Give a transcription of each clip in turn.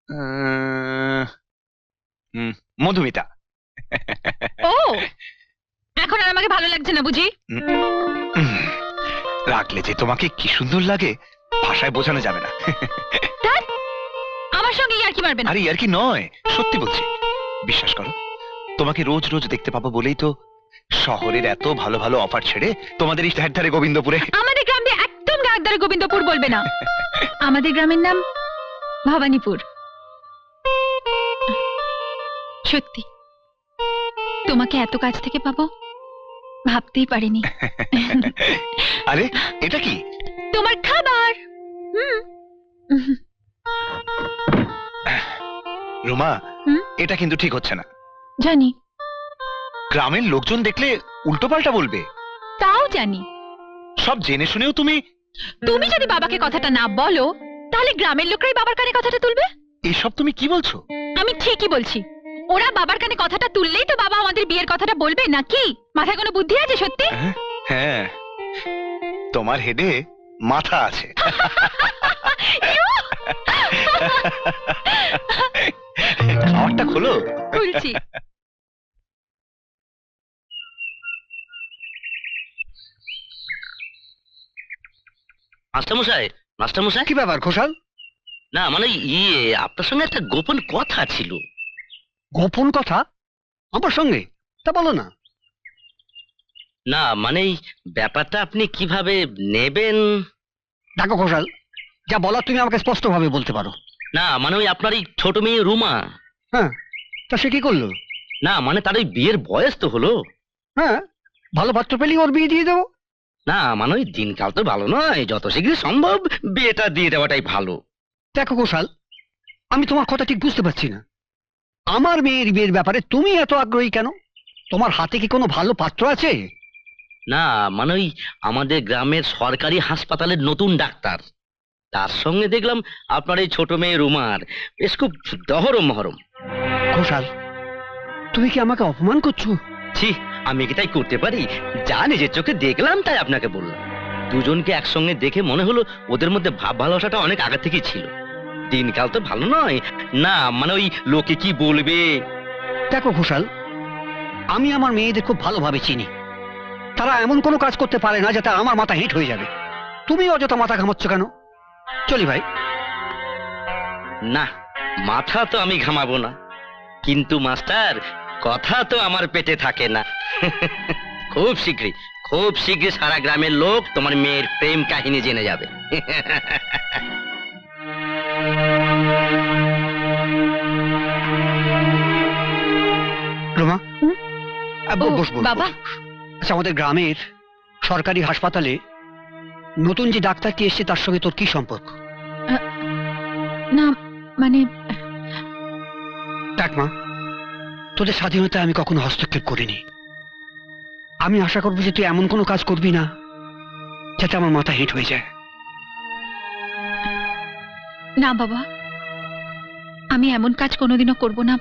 আহ, মধুমিতা। ও, এখন আর আমাকে ভালো লাগছে না বুঝি? উম, রাখলে যে তোমাকে কি সুন্দর লাগে ভাষায় বোঝানো যাবে না। ধ্যাৎ, আমার সঙ্গে ইয়ার্কি মারবে না। আরে আর কি নয়, সত্যি বলছি। বিশ্বাস করো, তোমাকে রোজ রোজ দেখতে পাবো বলেই তো শহরের এত ভালো ভালো অফার ছেড়ে তোমাদের এই ধারে ধারে গোবিন্দপুরে। আমাদের গ্রামে একদম গায়ের ধারে গোবিন্দপুর বলবে না। আমাদের গ্রামের নাম ভবানীপুর। সত্যি তোমাকে এত কাছ থেকে পাবো ভাবতেই পারিনি। আরে এটা কি? তোমার খাবার। রুমা, হুম? এটা কিন্তু ঠিক হচ্ছে না। জানি, গ্রামের লোকজন দেখলে উল্টো পাল্টা বলবে। তাও জানি। সব জেনে শুনেও তুমি তুমি যদি বাবাকে কথাটা না বলো তাহলে গ্রামের লোকরাই বাবার কানে কথাটা তুলবে। এসব তুমি কি বলছো? আমি ঠিকই বলছি। ওরা বাবার কানে কথাটা তুললেই তো বাবা আমাদের বিয়ের কথাটা বলবে, নাকি? মাথায় কোনো বুদ্ধি আছে সত্যি? হ্যাঁ, তোমার হেডে মাথা আছে। খাবারটা খোলো। খুলছি। মাস্টারমশাই, মাস্টারমশাই, কি ব্যাপার ঘোষাল? না মানে আপনার সঙ্গে একটা গোপন কথা ছিল। গোপন কথা আমার সঙ্গে? তা বলো না। না মানে এই ব্যাপারটা আপনি কিভাবে নেবেন? দেখো ঘোষাল, যা বলার তুমি আমাকে স্পষ্ট ভাবে বলতে পারো। না মানে ওই আপনার এই ছোট মেয়ে রুমা। হ্যাঁ, তা সে কি করলো? না মানে তার ওই বিয়ের বয়স তো হলো। হ্যাঁ, ভালো পাত্র পেলেই ওর বিয়ে দিয়ে দেবো। না মানে ওই দিনকাল তো ভালো নয়, যত শীঘ্র সম্ভব বিয়েটা দিয়ে দেওয়াটাই ভালো। দেখো ঘোষাল, আমি তোমার কথা ঠিক বুঝতে পারছি না। আমার মেয়ের বিয়ের ব্যাপারে তুমি এত আগ্রহী কেন? তোমার হাতে কি কোনো ভালো পাত্র আছে? না মানে ওই আমাদের গ্রামের সরকারি হাসপাতালের নতুন ডাক্তার, তার সঙ্গে দেখলাম আপনার এই ছোট মেয়ে রুমার বেশ খুব দহরম মহরম। ঘোষাল, তুমি কি আমাকে অপমান করছো? ছি, আমি কি তাই করতে পারি? যা নিজের চোখে দেখলাম তাই আপনাকে বললাম। দুজনকে একসঙ্গে দেখে মনে হলো ওদের মধ্যে ভাব ভালোবাসাটা অনেক আগে থেকেই ছিল। দিনকাল তো ভালো নয়। না মানে ওই লোকে কি বলবে। দেখো ঘোষাল, আমি আমার মেয়েদের খুব ভালোভাবে চিনি। তারা এমন কোনো কাজ করতে পারে না যাতে আমার মাথা হিট হয়ে যাবে। তুমি অযথা মাথা ঘামাচ্ছ কেন? চলি ভাই। না, মাথা তো আমি ঘামাবো না, কিন্তু মাস্টার কথা তো আমার পেটে থাকে না। খুব শীঘ্রই, খুব শীঘ্রই সারা গ্রামের লোক তোমার মেয়ের প্রেম কাহিনী জেনে যাবে। রোমা, ও, বস বস বাবা। বস। আচ্ছা, আমাদের গ্রামের সরকারি হাসপাতালে নতুন যে ডাক্তারটি এসছে তার সঙ্গে তোর কি সম্পর্ক? না মানে দেখ মা, তোদের স্বাধীনতায় আমি কখনো হস্তক্ষেপ করিনি। আমি আশা করবো যে তুই এমন কোনো কাজ করবি না যাতে আমার মাথা হিট হয়ে যায়। না বাবা, আমি এমন কাজ কোনোদিনও করব না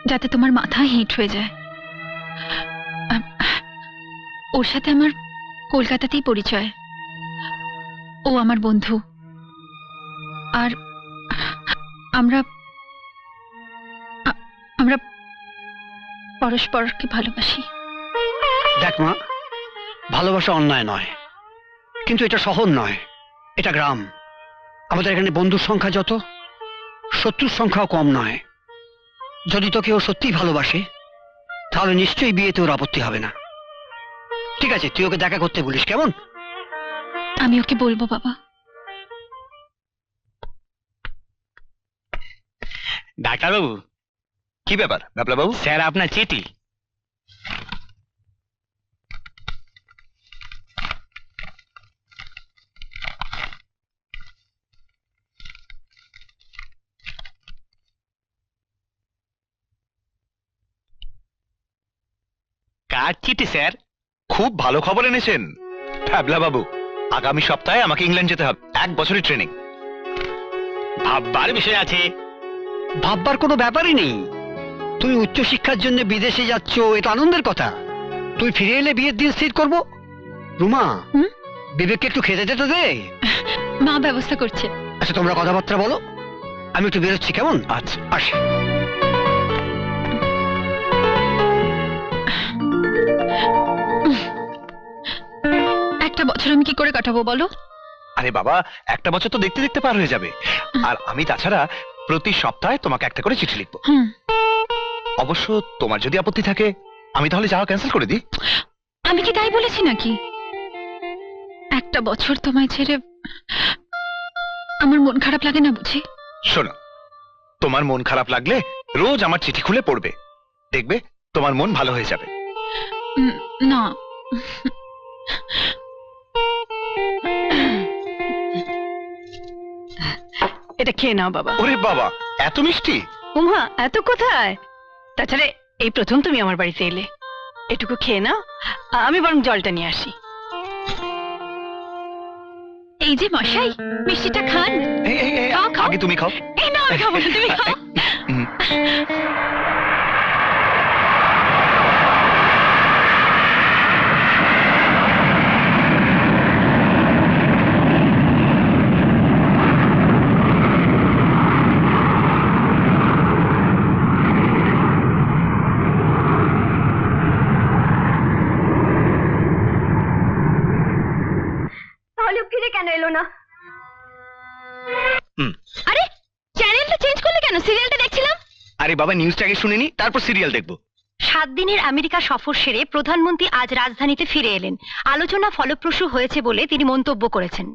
যাতে তোমার মাথা হিট হয়ে যায়। ওর সাথে আমার কলকাতাতেই পরিচয়। ও আমার বন্ধু, আর আমরা আমরা পরস্পরকে ভালোবাসি। দেখ মা, ভালোবাসা অন্যায় নয়, কিন্তু এটা শহর নয়, এটা গ্রাম। আমাদের এখানে বন্ধুর সংখ্যা যত, শত্রুর সংখ্যাও কম নয়। যদি তোকে ও সত্যিই ভালোবাসে তাহলে নিশ্চয়ই বিয়েতে ওর আপত্তি হবে না। ঠিক আছে, তুই ওকে দেখা করতে বলিস, কেমন? আমি ওকে বলবো বাবা। ডাক্তারবাবু। কি ব্যাপার ব্যাপলা বাবু? স্যার আপনার চিঠি। কার চিঠি স্যার? খুব ভালো খবর এনেছেন ফ্যাবলা বাবু। আগামী সপ্তাহে আমাকে ইংল্যান্ড যেতে হবে, 1 বছরের ট্রেনিং। ভাববার বিষয় আছে। ভাববার কোনো ব্যাপারই নেই। তুমি উচ্চশিক্ষার জন্য বিদেশে যাচ্ছ, এটা আনন্দের কথা। তুই ফিরে এলে বিয়ের দিন স্থির করবো। রুমা, হুম? বিবেককে একটু খেতে যেতে দে। মা ব্যবস্থা করছে। আচ্ছা, তোমরা কথাবার্তা বলো, আমি একটু বেরোচ্ছি, কেমন? আচ্ছা। আসি। একটা বছর আমি কি করে কাটাবো বলো? আরে বাবা, একটা বছর তো দেখতে দেখতে পার হয়ে যাবে। আর আমি তাছাড়া প্রতি সপ্তাহে তোমাকে একটা করে চিঠি লিখবো। হুম। অবশ্য তোমার যদি আপত্তি থাকে আমি তাহলে যাওয়া ক্যান্সেল করে দিই। আমি কি তাই বলেছি নাকি? একটা বছর তোমায় ছেড়ে আমার মন খারাপ লাগে না বুঝি? শোনো, তোমার মন খারাপ লাগলে রোজ আমার চিঠি খুলে পড়বে, দেখবে তোমার মন ভালো হয়ে যাবে। না। এটা খেয়ে নাও বাবা। ওরে বাবা, এত মিষ্টি! উমা, এত কোথায়? তাছাড়া এই প্রথম তুমি আমার বাড়িতে এলে, এটুকু খেয়ে নাও, আমি বরং জলটা নিয়ে আসি। এই যে মশাই, মিষ্টিটা খান। এই, এই, এই, খাও, খাও। আগে তুমি খাও। এই না, আমি খাবো না, তুমি খাও। হুম। তাহলে ফিরে কেন এলো না? আরে, চ্যানেলটা চেঞ্জ করলে কেন? সিরিয়ালটা দেখছিলাম। আরে বাবা, নিউজটা আগে শুনিনি, তারপর সিরিয়াল দেখবো। 7 দিনের আমেরিকা সফর সেরে প্রধানমন্ত্রী আজ রাজধানীতে ফিরে এলেন। আলোচনা ফলপ্রসূ হয়েছে বলে তিনি মন্তব্য করেছেন।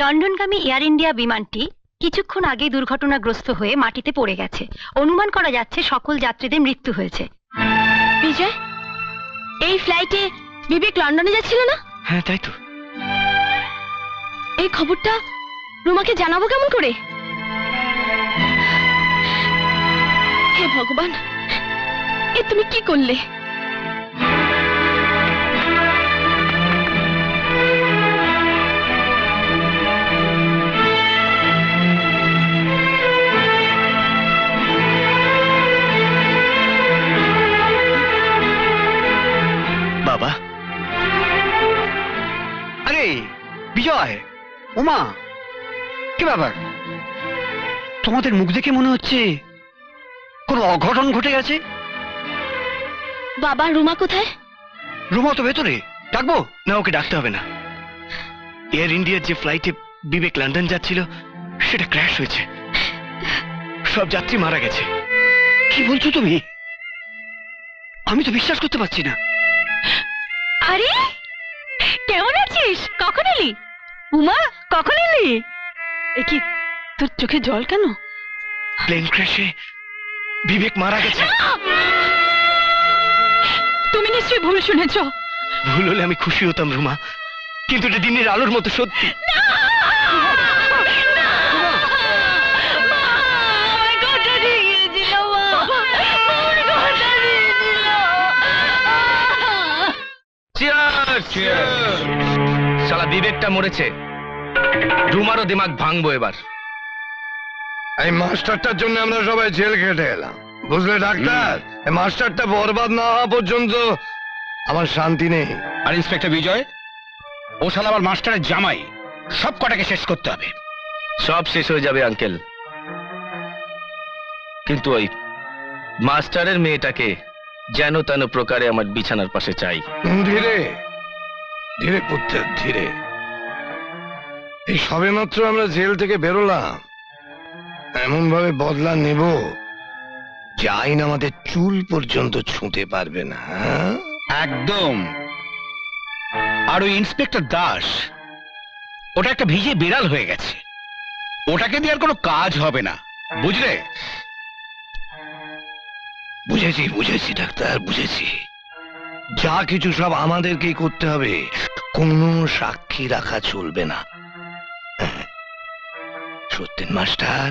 লন্ডনগামী এয়ার ইন্ডিয়া বিমানটি কিছুক্ষণ আগে দুর্ঘটনাগ্রস্ত হয়ে মাটিতে পড়ে গেছে। অনুমান করা যাচ্ছে সকল যাত্রীদের মৃত্যু হয়েছে। বিজয়, এই ফ্লাইটে বিবেক লন্ডনে যাচ্ছিল না? হ্যাঁ, তাই তো। এই খবরটা রুমাকে জানাবো কেমন করে? হে ভগবান, এ তুমি কি করলে? বাবা। আরে বিজয়, উমা, কি ব্যাপার? তোমাদের মুখ দেখে মনে হচ্ছে কোনো অঘটন ঘটে গেছে। বাবা, রুমা কোথায়? রুমা তো ভেতরে, ডাকবো? না, ওকে ডাকতে হবে না। এয়ার ইন্ডিয়ার যে ফ্লাইটে বিবেক লন্ডন যাচ্ছিল সেটা ক্র্যাশ হয়েছে, সব যাত্রী মারা গেছে। কি বলছো তুমি? আমি তো বিশ্বাস করতে পারছি না। আরে, কেমন আছিস? কখন এলি? উমা, কখন এলি? এ কি, তোর চোখে জল কেন? প্লেন ক্র্যাশে বিবেক মারা গেছে। তুমি নিশ্চয়ই ভুল শুনেছ। ভুল হলে আমি খুশি হতাম রুমা, কিন্তু এটা দিনের আলোর মতো সত্যি। শালা বিবেকটা মরেছে, রুমারও দিমাগ ভাঙবো এবার। এই মাস্টারটার জন্য আমরা সবাই জেল খেটে এলাম, বুঝলে ডাক্তার? এই মাস্টারটা বরবাদ না হওয়া পর্যন্ত আমার শান্তি নেই। আর ইন্সপেক্টর বিজয়, ও শালা আমার মাস্টারের জামাই, সব কটাকে শেষ করতে হবে। সব শেষ হয়ে যাবে আঙ্কেল, কিন্তু ওই মাস্টারের মেয়েটাকে যেন তেন প্রকারে আমার বিছানার পাশে চাই। ধীরে ধীরে পুত্র, ধীরে। এই সবেমাত্র আমরা জেল থেকে বেরোলাম, এমন ভাবে বদলা নেব যে আইন আমাদের চুল পর্যন্ত ছুঁতে পারবে না। হ্যাঁ? একদম। আর ওই ইন্সপেক্টর দাস, ওটা একটা ভিজে বিড়াল হয়ে গেছে, ওটাকে দিয়ে আর কোনো কাজ হবে না, বুঝলে? বুঝেছি বুঝেছি ডাক্তার, বুঝেছি। যা কিছু সব আমাদেরকেই করতে হবে, কোনো সাক্ষী রাখা চলবে না। সত্যেন মাস্টার,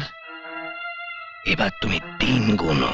এবার তুমি 3 গোনো।